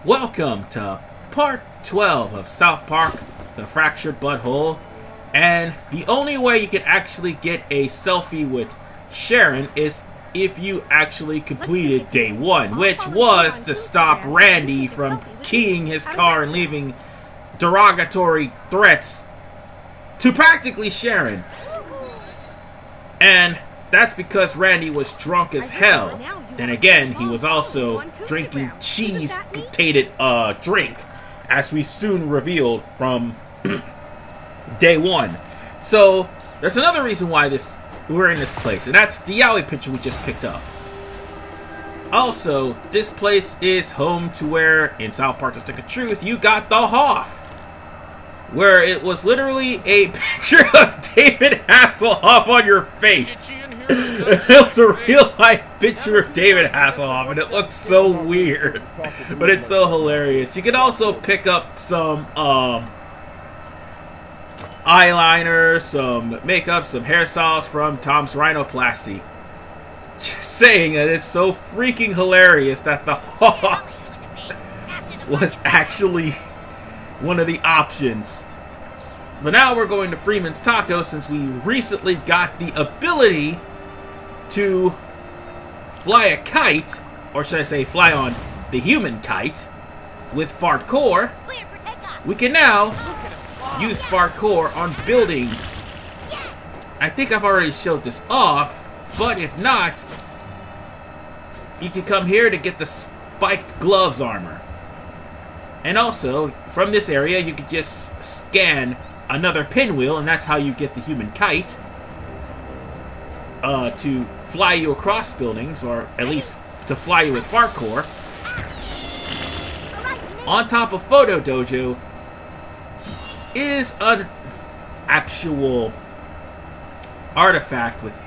Welcome to part 12 of South Park, The Fractured Butthole. And the only way you can actually get a selfie with Sharon is if you actually completed day 1, which was to stop Randy from keying his car and leaving derogatory threats to practically Sharon. And that's because Randy was drunk as hell. Then again, he was also drinking cheese-tainted drink, as we soon revealed from day 1. So, there's another reason why we're in this place, and that's the Yowie picture we just picked up. Also, this place is home to where, in South Park The Stick of Truth, you got the Hoff, where it was literally a picture of David Hasselhoff on your face. It was a real-life picture of David Hasselhoff, and it looks so weird, but it's so hilarious. You can also pick up some eyeliner, some makeup, some hairstyles from Tom's Rhinoplasty. Just saying that it's so freaking hilarious that the Hoff was actually one of the options. But now we're going to Freeman's Taco since we recently got the ability to fly a kite, or should I say fly on the human kite, with Fartcore. We can now use Fartcore on buildings. I think I've already showed this off, but if not, you can come here to get the spiked gloves armor. And also, from this area, you can just scan another pinwheel, and that's how you get the human kite to fly you across buildings, or at least to fly you with Fartcore. On top of Photo Dojo is an actual artifact with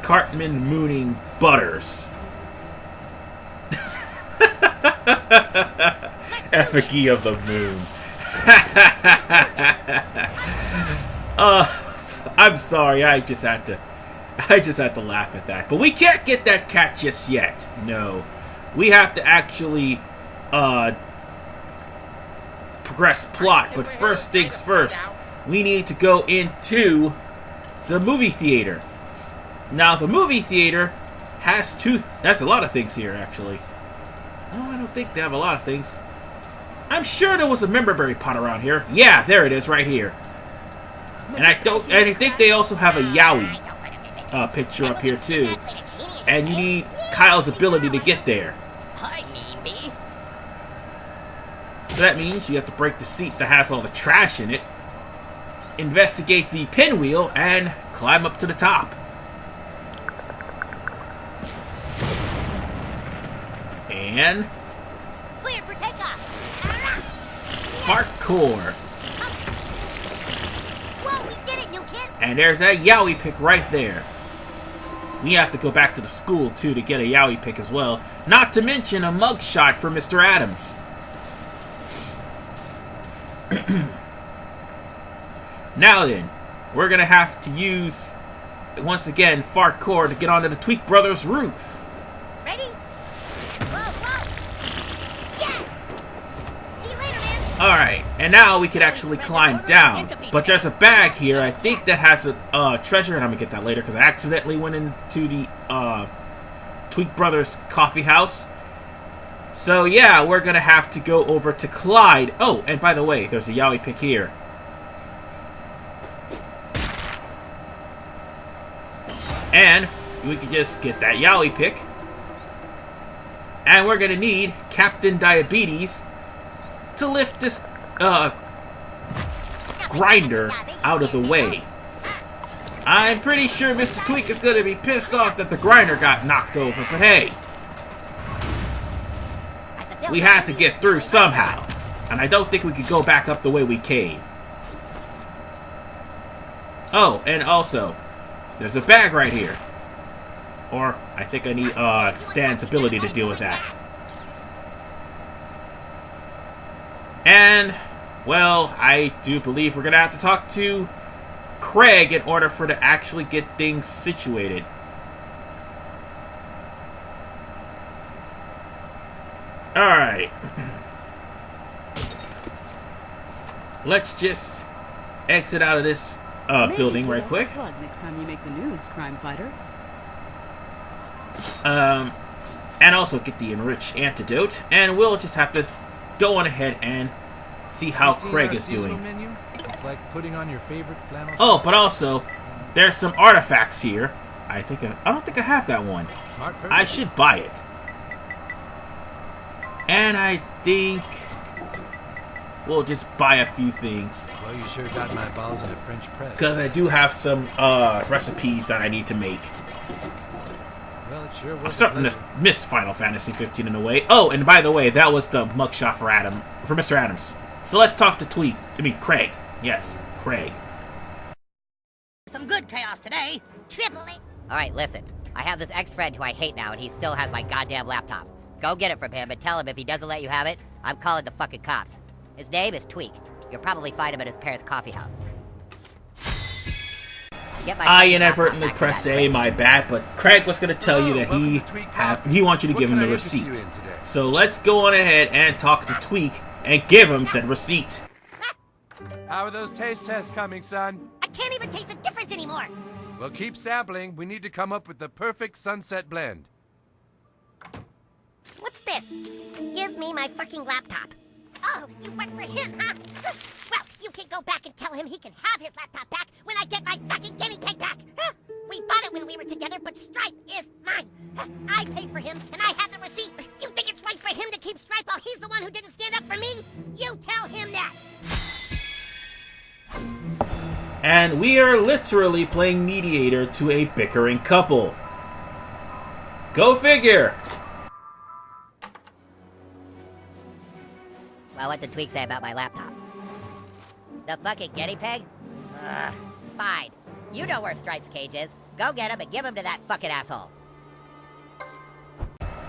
Cartman mooning butters. Effigy of the moon. I'm sorry, I just had to laugh at that. But we can't get that cat just yet. No. We have to actually progress plot. But first things first, we need to go into the movie theater. Now, the movie theater has that's a lot of things here, actually. Oh, I don't think they have a lot of things. I'm sure there was a memberberry pot around here. Yeah, there it is, right here. And I think they also have a Yowie picture up here too, and you need Kyle's ability to get there. So that means you have to break the seat that has all the trash in it, investigate the pinwheel, and climb up to the top. And clear for takeoff. Fartcore. Whoa, we did it, new kid. And there's that Yowie pick right there. We have to go back to the school, too, to get a Yowie pick as well. Not to mention a mugshot for Mr. Adams. Now then, we're going to have to use, once again, Fartcore to get onto the Tweek Brothers' roof. Ready? Whoa! Yes! See you later, man. Alright, and now we can actually climb down. But there's a bag here, I think that has a treasure, and I'm going to get that later because I accidentally went into the Tweek Brothers coffee house. So yeah, we're going to have to go over to Clyde. Oh, and by the way, there's a Yowie pick here. And we can just get that Yowie pick. And we're going to need Captain Diabetes to lift this grinder out of the way. I'm pretty sure Mr. Tweek is going to be pissed off that the grinder got knocked over, but hey, we had to get through somehow, and I don't think we could go back up the way we came. Oh, and also, there's a bag right here. Or, I think I need Stan's ability to deal with that. And, well, I do believe we're going to have to talk to Craig in order for to actually get things situated. Alright. Let's just exit out of this building right quick. Next time you make the news, crime fighter. And also get the enriched antidote. And we'll just have to go on ahead and see how Craig is doing. Menu? It's like putting on your favorite flannel. Oh, but also, there's some artifacts here. I don't think I have that one. Smart person. I should buy it. And I think we'll just buy a few things. Well, you sure got my balls in a French press. Because I do have some recipes that I need to make. Well, it sure was I'm starting to miss Final Fantasy 15 in a way. Oh, and by the way, that was the mugshot for Mr. Adams. So let's talk to Craig. Yes, Craig. Some good chaos today. Triple it. Alright, listen. I have this ex-friend who I hate now, and he still has my goddamn laptop. Go get it from him and tell him if he doesn't let you have it, I'm calling the fucking cops. His name is Tweek. You'll probably find him at his parents' coffee house. I inadvertently pressed A, my bad, but Craig was going to tell you that he wants you to give him the receipt. So let's go on ahead and talk to Tweek and give him said receipt. How are those taste tests coming, son? I can't even taste the difference anymore. Well, keep sampling. We need to come up with the perfect sunset blend. What's this? Give me my fucking laptop. Oh, you work for him, huh? Well, you can go back and tell him he can have his laptop back when I get my fucking guinea pig back. We bought it when we were together, but Stripe is mine. I paid for him, and I have the receipt. You think it's right for him to keep Stripe while he's the one who didn't stand up for me? You tell him that. And we are literally playing mediator to a bickering couple. Go figure! Well, what did Tweek say about my laptop? The fucking guinea pig? Ugh, fine. You know where Stripe's cage is. Go get him and give him to that fucking asshole.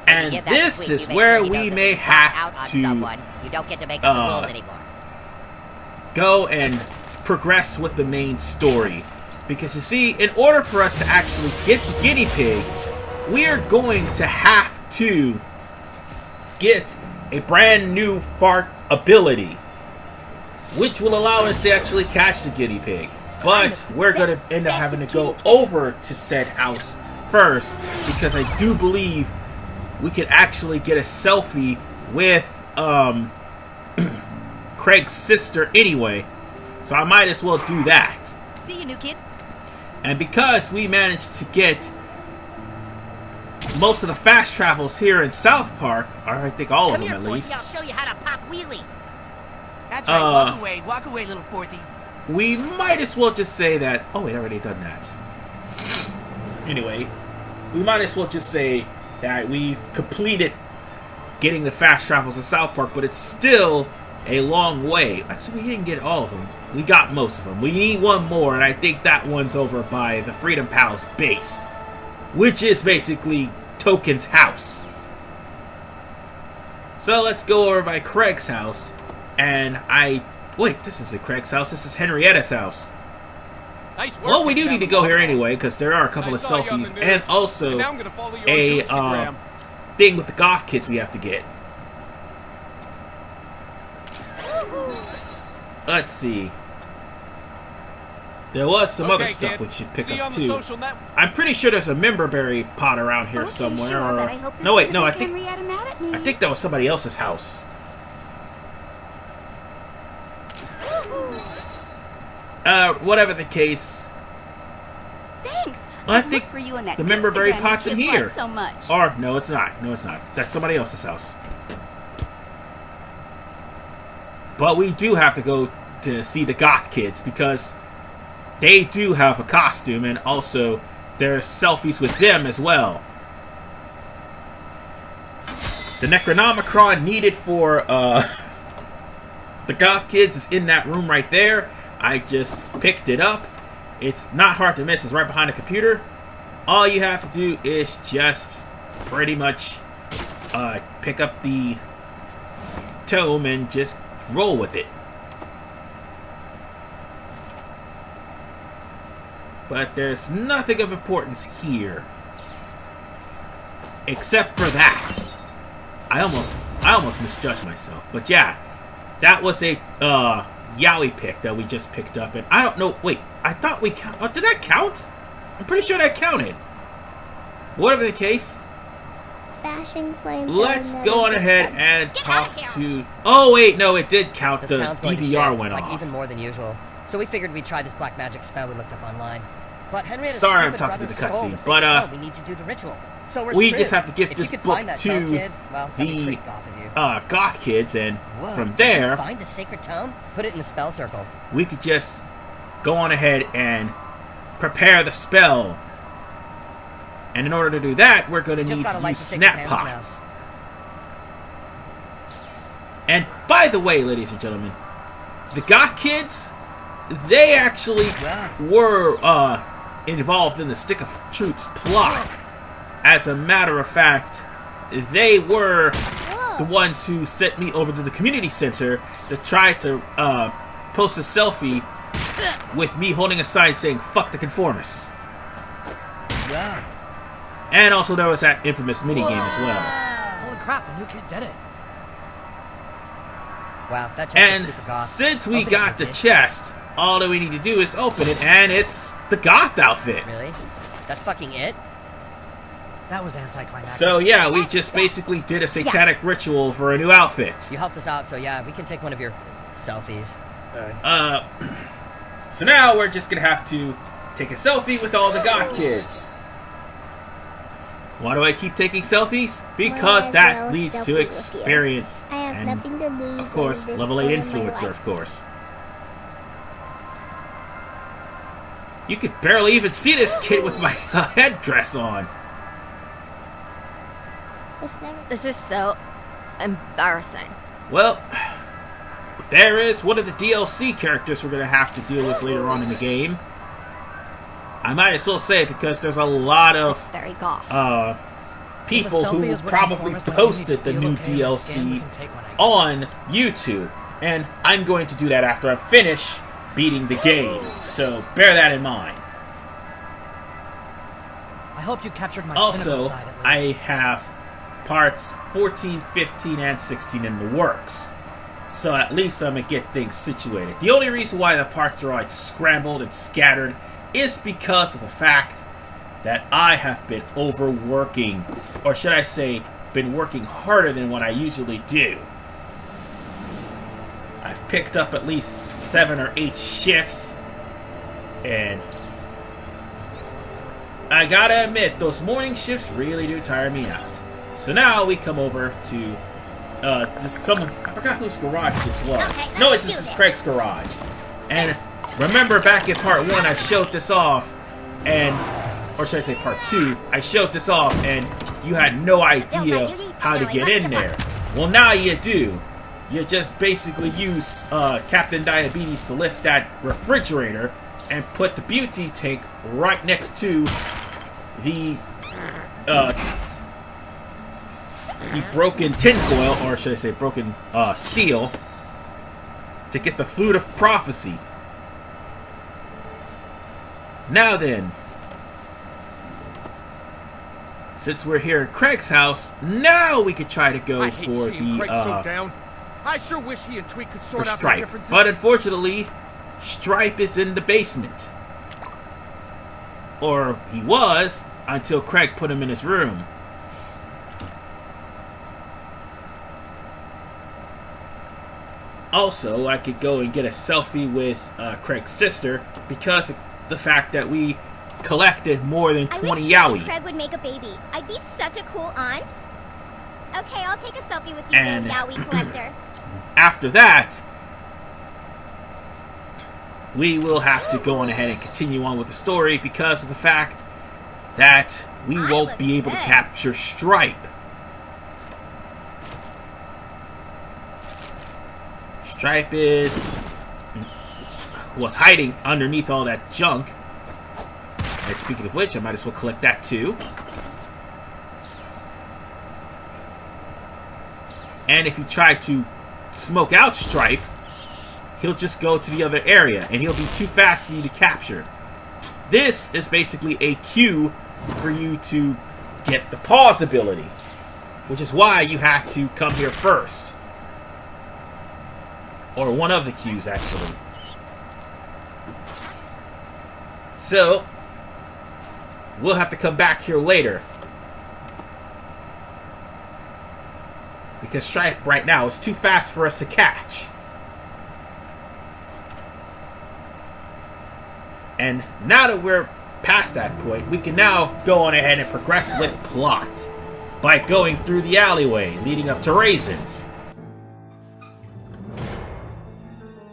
And this is where we may have to you don't get to make up the rules anymore. Go and progress with the main story. Because you see, in order for us to actually get the guinea pig, we are going to have to get a brand new fart ability, which will allow us to actually catch the guinea pig. But we're going to end up having to go over to said house first, because I do believe we could actually get a selfie with Craig's sister anyway. So I might as well do that. See you, new kid. And because we managed to get most of the fast travels here in South Park, or I think all of them at least. I'll show you how to pop wheelies. That's right, walk away, little Forthy. We might as well just say that. Oh wait, I already done that. Anyway, we might as well just say that we've completed getting the fast travels in South Park, but it's still a long way. Actually, we didn't get all of them. We got most of them. We need one more, and I think that one's over by the Freedom Pals base, which is basically Token's house. So let's go over by Craig's house, and wait, this isn't Craig's house, this is Henrietta's house. Nice work. Well, we do need to go here anyway, because there are a couple of selfies, and also a thing with the goth kids we have to get. Let's see. There was some other stuff we should pick up too. I'm pretty sure there's a memberberry pot around here somewhere. Sure, or... but I hope this no, wait, doesn't no, I make think Henrietta mad at me. that was somebody else's house. Whatever the case. Thanks. I think for you and that the memberberry Instagram pot's in kids here. like so much. Or no, it's not. No, it's not. That's somebody else's house. But we do have to go to see the goth kids because they do have a costume, and also there's selfies with them as well. The Necronomicon needed for the goth kids is in that room right there. I just picked it up. It's not hard to miss. It's right behind the computer. All you have to do is just pretty much pick up the tome and just roll with it. But there's nothing of importance here. Except for that. I almost I almost misjudged myself. But yeah, that was a Yowie pick that we just picked up. And I don't know. Wait, I thought we count. Oh, did that count? I'm pretty sure that counted. Whatever the case, Fashion claims. let's go on ahead and Get talk out of to. Oh wait, no, it did count. This The town's going to DVR shit, went like off. even more than usual. So we figured we'd try this black magic spell we looked up online. But Henrietta's Sorry, I'm stupid talking brother to the stole cutscene, sacred but, stone. We need to do the ritual. So we're we screwed. just have to give If this you could book find that to tome, kid, well, that'd be the pretty goth of you. goth kids, and Whoa, from did you there find the sacred tome? Put it in the spell circle. we could just go on ahead and prepare the spell. And in order to do that, we're going to Just need gotta to light use the sacred snap candles pots. And by the way, ladies and gentlemen, the goth kids, they actually Wow. were involved in the Stick of Truth's plot. As a matter of fact, they were the ones who sent me over to the community center to try to post a selfie with me holding a sign saying "fuck the conformists." Wow. And also there was that infamous minigame as well. Holy crap, the new kid did it. Wow, that chest And is super goth. since we Open it, got the kid. chest, all that we need to do is open it, and it's the goth outfit. Really? That's fucking it? That was anticlimactic. So yeah, we just basically did a satanic ritual for a new outfit. You helped us out, so yeah, we can take one of your selfies. So now we're just gonna have to take a selfie with all the goth kids. Why do I keep taking selfies? Because that leads to experience. I have And nothing to lose. of course, at this level 8 point in my influencer, life. of course. You could barely even see this kid with my headdress on. It's never- This is so embarrassing. Well, there is one of the DLC characters we're going to have to deal with later on in the game. I might as well say it because there's a lot of Very goth. people If a selfie who is what probably informers let you posted the feel new okay with the skin, we DLC can take one, I guess. on YouTube. And I'm going to do that after I finish beating the game. So bear that in mind. I hope you captured my Also, cynical side at least. I have parts 14, 15, and 16 in the works. So at least I'm going to get things situated. The only reason why the parts are like scrambled and scattered is because of the fact that I have been overworking. Or should I say, been working harder than what I usually do. I've picked up at least 7 or 8 shifts. And I gotta admit, those morning shifts really do tire me out. So now we come over to someone. I forgot whose garage this was. Okay, No, let's this do is this. Craig's garage. And remember back in part 1, I showed this off, and or should I say part 2? I showed this off, and you had no idea how to get in there. Well, now you do. You just basically use Captain Diabetes to lift that refrigerator and put the butane tank right next to the broken tinfoil, or should I say broken steel, to get the food of prophecy. Now then, since we're here at Craig's house, now we could try to go I hate for seeing Craig so the down. I sure wish he and Tweek could for sort out their Stripe. differences. But unfortunately, Stripe is in the basement. Or he was, until Craig put him in his room. Also, I could go and get a selfie with Craig's sister because of the fact that we collected more than 20 I wish Yowie. Craig would make a baby. I'd be such a cool aunt. Okay, I'll take a selfie with you, And- little Yowie collector. After that, we will have to go on ahead and continue on with the story because of the fact that we won't be able to capture Stripe. Stripe was hiding underneath all that junk. And speaking of which, I might as well collect that too. And if you try to smoke out Stripe, he'll just go to the other area and he'll be too fast for you to capture. This is basically a cue for you to get the pause ability. which is why you had to come here first. Or one of the queues, actually. So, we'll have to come back here later. Because Stripe right now is too fast for us to catch. And now that we're past that point, we can now go on ahead and progress with plot by going through the alleyway leading up to Raisin's.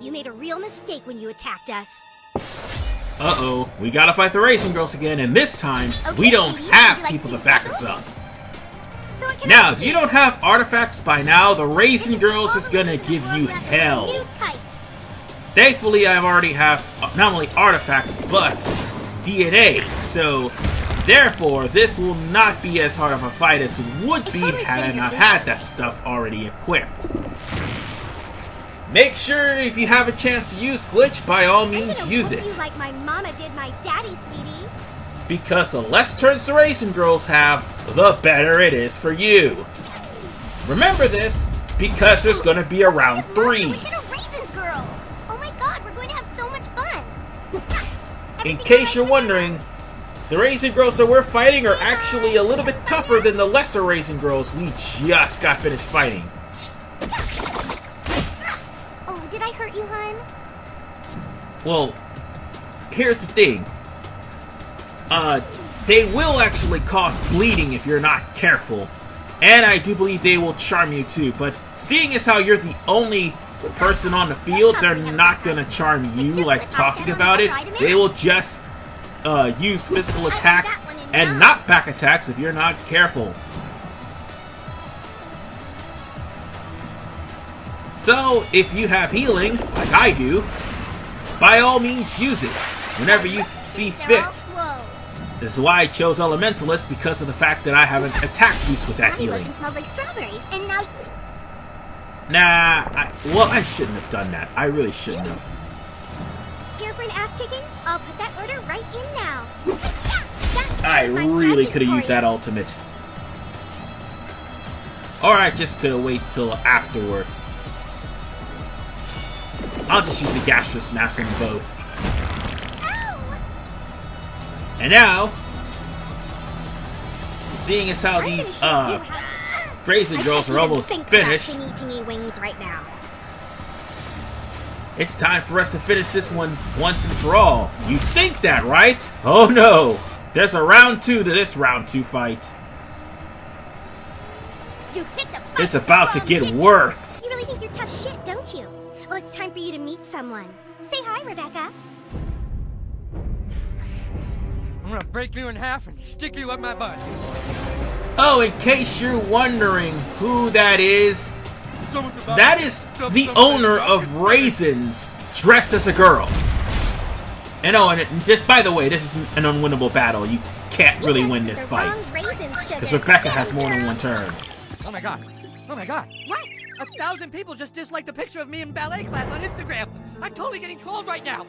You made a real mistake when you attacked us. Uh-oh, we gotta fight the Raisin Girls again, and this time, we don't have people to back us up. Now, if you don't have artifacts by now, the Raisin Girls is gonna give you hell. Thankfully, I already have not only artifacts, but DNA, so therefore, this will not be as hard of a fight as it would be had I not had that stuff already equipped. Make sure if you have a chance to use glitch, by all means use it. Like my mama did my daddy, sweetie. Because the less turns the Raisin Girls have, the better it is for you. Remember this, because there's gonna be a round 3. Look at a Raisins girl. Oh my god, we're going to have so much fun. In case you're wondering, the Raisin Girls that we're fighting are actually a little bit tougher than the lesser Raisin Girls we just got finished fighting. Oh, did I hurt you, hon? Well, here's the thing. They will actually cause bleeding if you're not careful. And I do believe they will charm you too, but seeing as how you're the only person on the field, they're not gonna charm you like talking about it. They will just use physical attacks and knockback attacks if you're not careful. So, if you have healing, like I do, by all means use it whenever you see fit. This is why I chose Elementalist, because of the fact that I have an attack boost with that healing. Smells like strawberries, and now... Nah, I shouldn't have done that. I really shouldn't have. Here for an ass kicking? I'll put that order right in now. I really could have used that ultimate. Or I just could have waited till afterwards. I'll just use the Gastro Smash on both. And now, seeing as how these Raisin Girls are almost finished, it's time for us to finish this one once and for all. You think that, right? Oh no! There's a round 2 to this round 2 fight. It's about to get worked. You really think you're tough shit, don't you? Well, it's time for you to meet someone. Say hi, Rebecca. I'm gonna break you in half and stick you up my butt. Oh, in case you're wondering who that is, that is the owner of Raisins dressed as a girl. And oh, and just by the way, this is an unwinnable battle. You can't really win this fight. Because Rebecca has more than one turn. Oh my god. Oh my god. What? 1,000 people just disliked a picture of me in ballet class on Instagram. I'm totally getting trolled right now.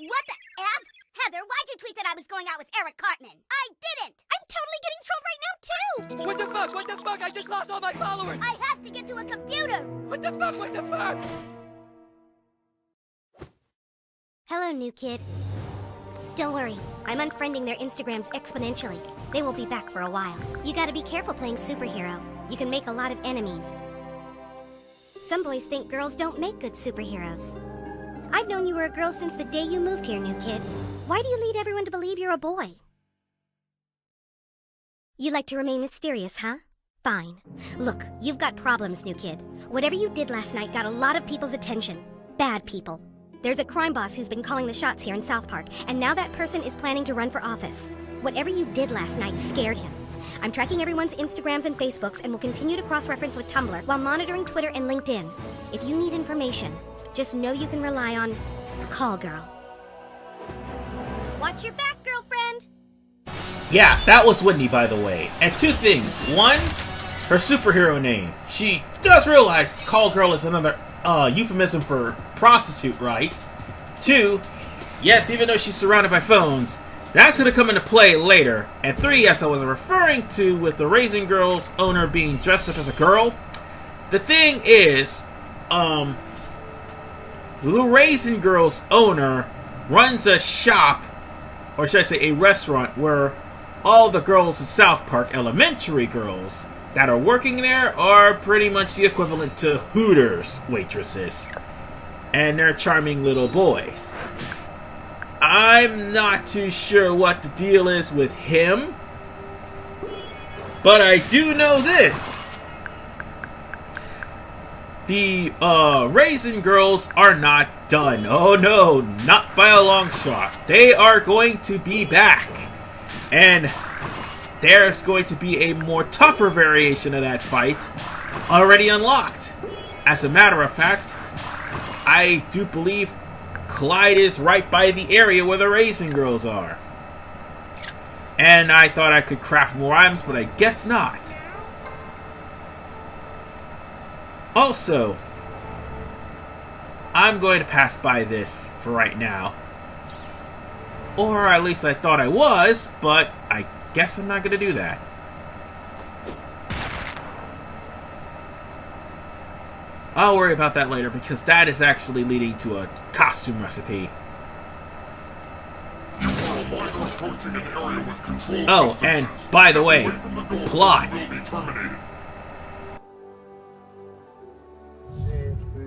What the F? Heather, why'd you tweet that I was going out with Eric Cartman? I didn't! I'm totally getting trolled right now, too! What the fuck? What the fuck? I just lost all my followers! I have to get to a computer! What the fuck? What the fuck? Hello, new kid. Don't worry, I'm unfriending their Instagrams exponentially. They won't be back for a while. You gotta be careful playing superhero. You can make a lot of enemies. Some boys think girls don't make good superheroes. I've known you were a girl since the day you moved here, new kid. Why do you lead everyone to believe you're a boy? You like to remain mysterious, huh? Fine. Look, you've got problems, new kid. Whatever you did last night got a lot of people's attention. Bad people. There's a crime boss who's been calling the shots here in South Park, and now that person is planning to run for office. Whatever you did last night scared him. I'm tracking everyone's Instagrams and Facebooks and will continue to cross-reference with Tumblr while monitoring Twitter and LinkedIn. If you need information, just know you can rely on Call Girl. Watch your back, girlfriend! Yeah, that was Whitney, by the way. And 2 things. 1, her superhero name. She does realize Call Girl is another euphemism for prostitute, right? 2, yes, even though she's surrounded by phones, That's going to come into play later. And 3, as I was referring to with the Raisin Girls owner being dressed up as a girl, the thing is, the Raisin Girls owner runs a shop, or should I say a restaurant, where all the girls in South Park, elementary girls, that are working there are pretty much the equivalent to Hooters waitresses. And they're charming little boys. I'm not too sure what the deal is with him, but I do know this. The Raisin Girls are not done. Oh no, not by a long shot. They are going to be back. And there's going to be a more tougher variation of that fight already unlocked. As a matter of fact, I do believe Clyde is right by the area where the Raisin Girls are. And I thought I could craft more items, but I guess not. Also, I'm going to pass by this for right now. Or at least I thought I was, but I guess I'm not going to do that. I'll worry about that later, because that is actually leading to a costume recipe. Oh, and by the way, plot.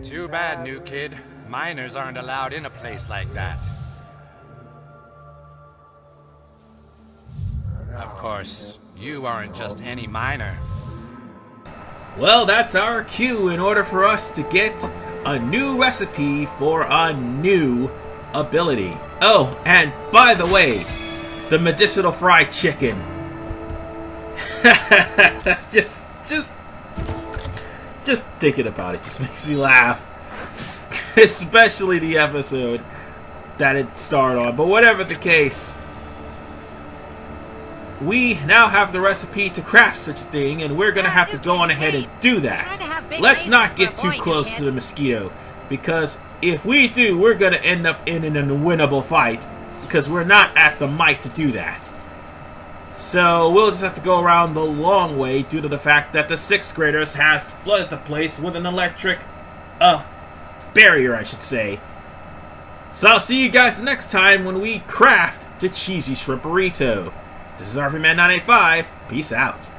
Too bad, new kid. Minors aren't allowed in a place like that. Of course, you aren't just any minor. Well, that's our cue in order for us to get a new recipe for a new ability. Oh, and by the way, the medicinal fried chicken. just thinking about it just makes me laugh. Especially the episode that it starred on. But whatever the case, we now have the recipe to craft such a thing, and we're going to have to go on ahead and do that. Let's not get too close to the mosquito, because if we do, we're going to end up in an unwinnable fight, because we're not at the might to do that. So we'll just have to go around the long way due to the fact that the 6th graders has flooded the place with an electric barrier, I should say. So I'll see you guys next time when we craft the cheesy shrimp burrito. This is RVman985. Peace out.